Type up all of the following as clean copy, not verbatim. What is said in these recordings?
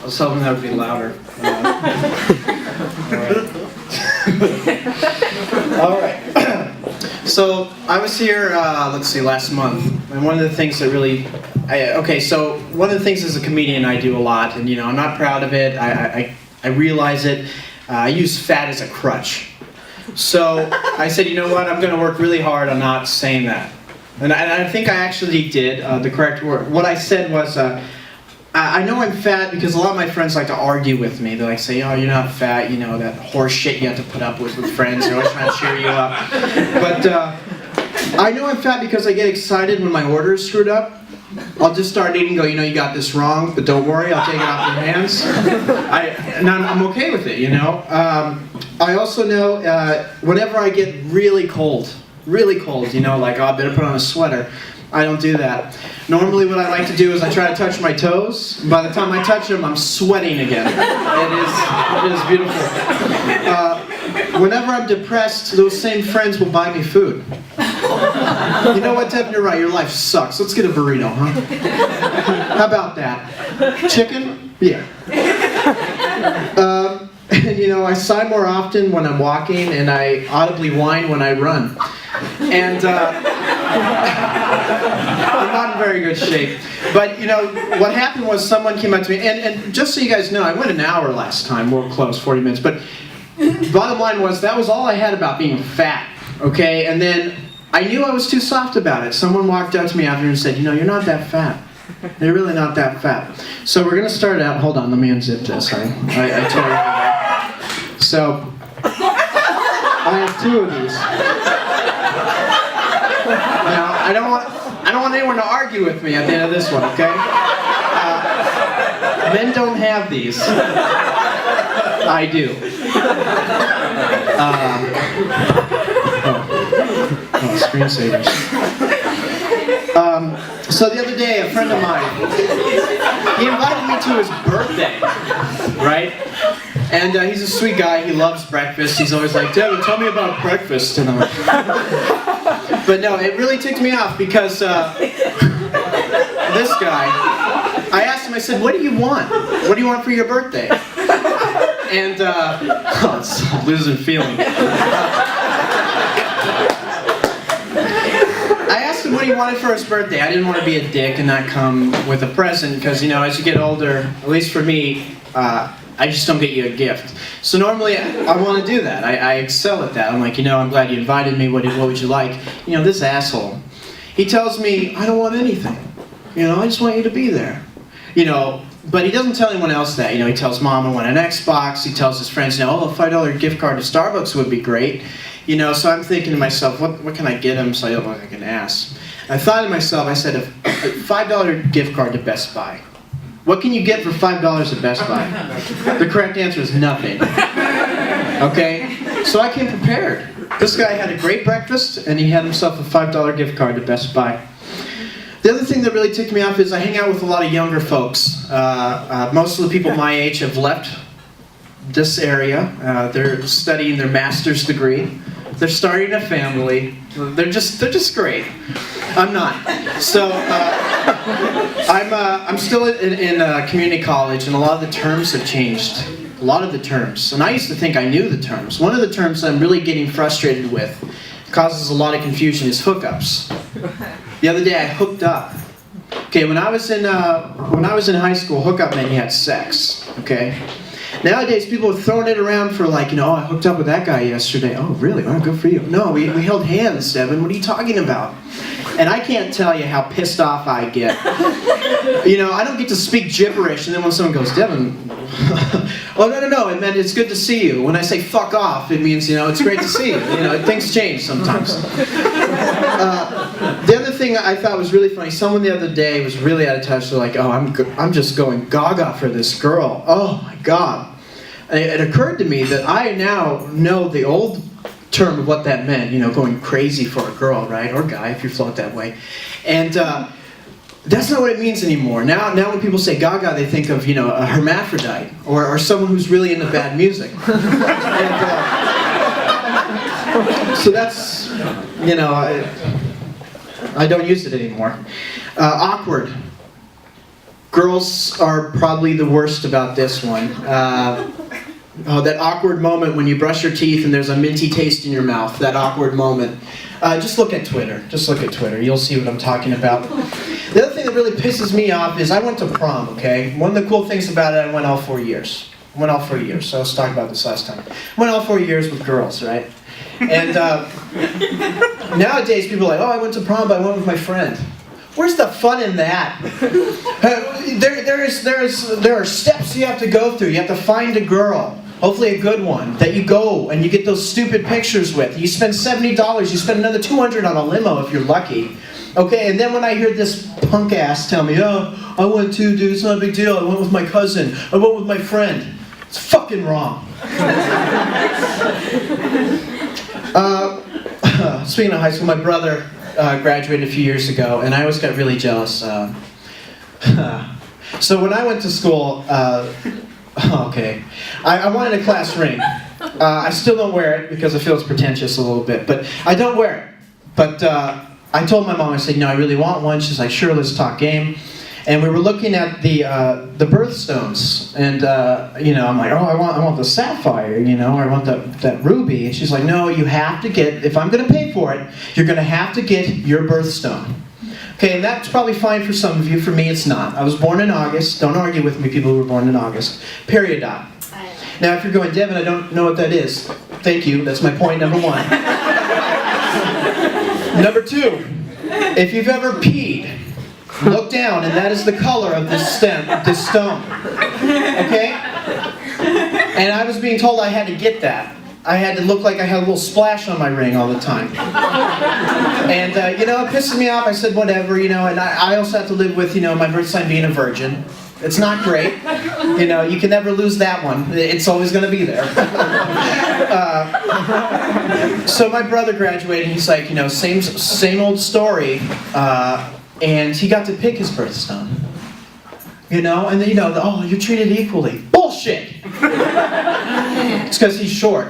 I was hoping that would be louder. All right. So I was here, let's see, last month, and one of the things that really, so one of the things as a comedian I do a lot, and I'm not proud of it. I realize it. I use fat as a crutch. So I said, you know what? I'm going to work really hard on not saying that. And I think I actually did the correct word. What I said was, I know I'm fat because a lot of my friends like to argue with me. They like say, oh, you're not fat, that horse shit you have to put up with friends. They're always trying to cheer you up. But I know I'm fat because I get excited when my order is screwed up. I'll just start eating and go, you got this wrong, but don't worry, I'll take it off your hands. And I'm okay with it, I also know whenever I get really cold, like, oh, I better put on a sweater, I don't do that. Normally what I like to do is I try to touch my toes. By the time I touch them, I'm sweating again. It is beautiful. Whenever I'm depressed, those same friends will buy me food. You know what, Devin, you're right, your life sucks. Let's get a burrito, huh? How about that? Chicken? Yeah. And I sigh more often when I'm walking, and I audibly whine when I run. And I'm not in very good shape. But what happened was someone came up to me, and just so you guys know, I went an hour last time, we're close, 40 minutes, but bottom line was that was all I had about being fat, okay? And then I knew I was too soft about it. Someone walked up to me after and said, you're not that fat. You're really not that fat. So we're going to start out, hold on, let me unzip this. I told you. So, I have two of these. Now, I don't want anyone to argue with me at the end of this one, okay? Men don't have these. I do. Screensavers. So the other day, a friend of mine, he invited me to his birthday, right? And he's a sweet guy, he loves breakfast. He's always like, Devin, tell me about breakfast. And I'm like, but no, it really ticked me off because this guy, I asked him, I said, what do you want? What do you want for your birthday? And, oh, it's a losing feeling. I asked him what he wanted for his birthday. I didn't want to be a dick and not come with a present because, as you get older, at least for me, I just don't get you a gift. So normally I want to do that. I excel at that. I'm like, I'm glad you invited me. What would you like? This asshole. He tells me, I don't want anything. I just want you to be there. But he doesn't tell anyone else that. He tells Mom I want an Xbox. He tells his friends, a $5 gift card to Starbucks would be great. So I'm thinking to myself, what can I get him so I don't look like an ass? I thought to myself, I said, a $5 gift card to Best Buy. What can you get for $5 at Best Buy? The correct answer is nothing. Okay? So I came prepared. This guy had a great breakfast, and he had himself a $5 gift card to Best Buy. The other thing that really ticked me off is I hang out with a lot of younger folks. Most of the people my age have left this area. They're studying their master's degree. They're starting a family. They're just great. I'm not. So I'm still in community college, and a lot of the terms have changed. A lot of the terms. And I used to think I knew the terms. One of the terms that I'm really getting frustrated with, causes a lot of confusion, is hookups. The other day I hooked up. Okay, when I was in high school, hookup meant you had sex. Okay. Nowadays, people are throwing it around for like, I hooked up with that guy yesterday. Oh, really? Oh, good for you. No, we held hands, Devin. What are you talking about? And I can't tell you how pissed off I get. I don't get to speak gibberish, and then when someone goes, Devin, oh, no, it meant it's good to see you. When I say fuck off, it means, it's great to see you. Things change sometimes. The other thing I thought was really funny, someone the other day was really out of touch. They're like, oh, I'm just going gaga for this girl. Oh, my God. And it occurred to me that I now know the old term of what that meant, going crazy for a girl, right? Or guy, if you float that way. And that's not what it means anymore. Now when people say gaga, they think of, a hermaphrodite or someone who's really into bad music. And, so that's, I don't use it anymore. Awkward. Girls are probably the worst about this one. That awkward moment when you brush your teeth and there's a minty taste in your mouth. That awkward moment. Just look at Twitter. Just look at Twitter. You'll see what I'm talking about. The other thing that really pisses me off is I went to prom, okay? One of the cool things about it, I went all 4 years. So let's talk about this last time. I went all 4 years with girls, right? And nowadays people are like, oh, I went to prom, but I went with my friend. Where's the fun in that? There are steps you have to go through. You have to find a girl, hopefully a good one, that you go and you get those stupid pictures with. You spend $70, you spend another $200 on a limo if you're lucky. Okay, and then when I hear this punk ass tell me, oh, I went too, dude, it's not a big deal. I went with my cousin. I went with my friend. It's fucking wrong. Speaking of high school, my brother graduated a few years ago, and I always got really jealous. So when I went to school, okay, I wanted a class ring. I still don't wear it because I feel it's pretentious a little bit, but I don't wear it. But I told my mom, I said, no, I really want one. She's like, sure, let's talk game. And we were looking at the birthstones, and I'm like, oh, I want the sapphire, or I want that ruby. And she's like, no, you have to get. If I'm going to pay for it, you're going to have to get your birthstone. Okay, and that's probably fine for some of you. For me, it's not. I was born in August. Don't argue with me, people who were born in August. Periodot. Now, if you're going, Devin, I don't know what that is. Thank you. That's my point number one. Number two, if you've ever peed, look down, and that is the color of this stone. Okay? And I was being told I had to get that. I had to look like I had a little splash on my ring all the time. And, it pisses me off. I said, whatever, and I also have to live with, my birth sign being a virgin. It's not great. You can never lose that one. It's always going to be there. So my brother graduated, and he's like, same old story. And he got to pick his birthstone. And then, oh, you're treated equally. Bullshit! It's because he's short.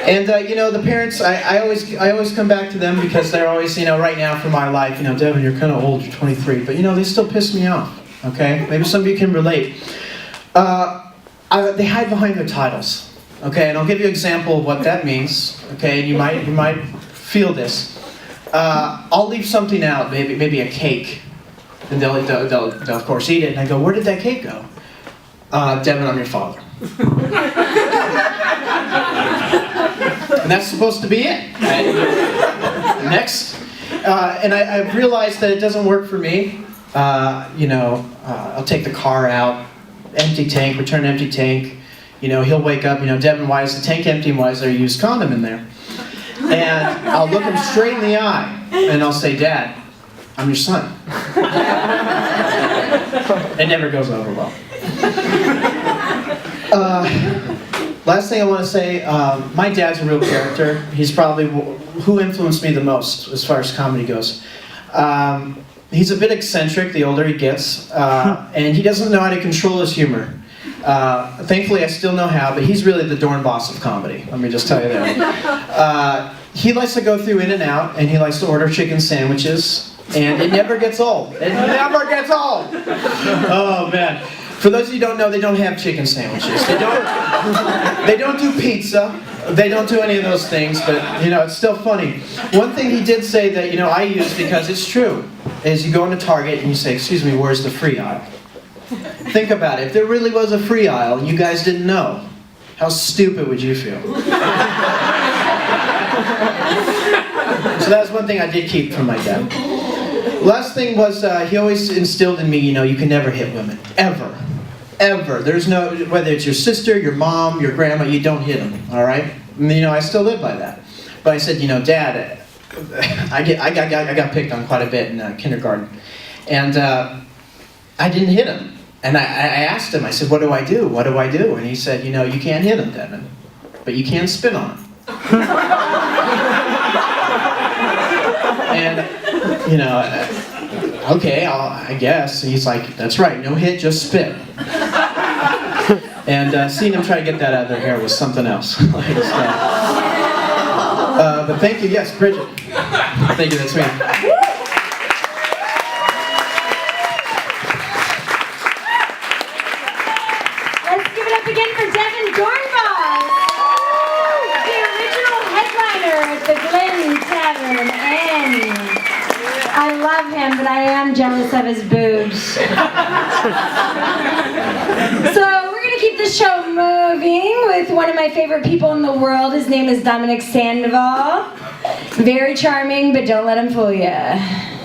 And, the parents, I always come back to them because they're always, right now for my life, Devin, you're kind of old, you're 23, but, they still piss me off, okay? Maybe some of you can relate. They hide behind their titles, okay? And I'll give you an example of what that means, okay? And you might feel this. I'll leave something out, maybe a cake, and they'll of course eat it, and I go, where did that cake go? Devin, I'm your father. And that's supposed to be it. Next. And I've realized that it doesn't work for me. I'll take the car out, empty tank, return empty tank. He'll wake up, Devin, why is the tank empty and why is there a used condom in there? And I'll look him straight in the eye, and I'll say, Dad, I'm your son. It never goes over well. Last thing I want to say, my dad's a real character. He's probably who influenced me the most as far as comedy goes. He's a bit eccentric the older he gets, and he doesn't know how to control his humor. Thankfully, I still know how, but he's really the Dornboss of comedy. Let me just tell you that. He likes to go through In-N-Out, and he likes to order chicken sandwiches, and it never gets old. It never gets old! Oh, man. For those of you who don't know, they don't have chicken sandwiches. They don't do pizza. They don't do any of those things, but, it's still funny. One thing he did say that, I use because it's true, is you go into Target and you say, excuse me, where's the free aisle? Think about it. If there really was a free aisle and you guys didn't know, how stupid would you feel? So that was one thing I did keep from my dad. Last thing was, he always instilled in me, you can never hit women. Ever. Ever. There's no, whether it's your sister, your mom, your grandma, you don't hit them, all right? And, I still live by that. But I said, Dad, I got picked on quite a bit in kindergarten. And I didn't hit him. And I asked him, I said, what do I do? What do I do? And he said, you can't hit him, Devin, but you can spit on him. And, okay, I guess. And he's like, that's right, no hit, just spit. And seeing them try to get that out of their hair was something else. But thank you, yes, Bridget. Thank you, that's me. Let's give it up again for Devin Dornboss, the original headliner at the Glen Tavern. And I love him, but I am jealous of his boobs. So we're going to keep the show moving with one of my favorite people in the world. His name is Dominic Sandoval. Very charming, but don't let him fool you.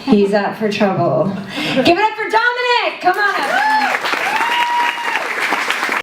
He's out for trouble. Give it up for Dominic! Come on up.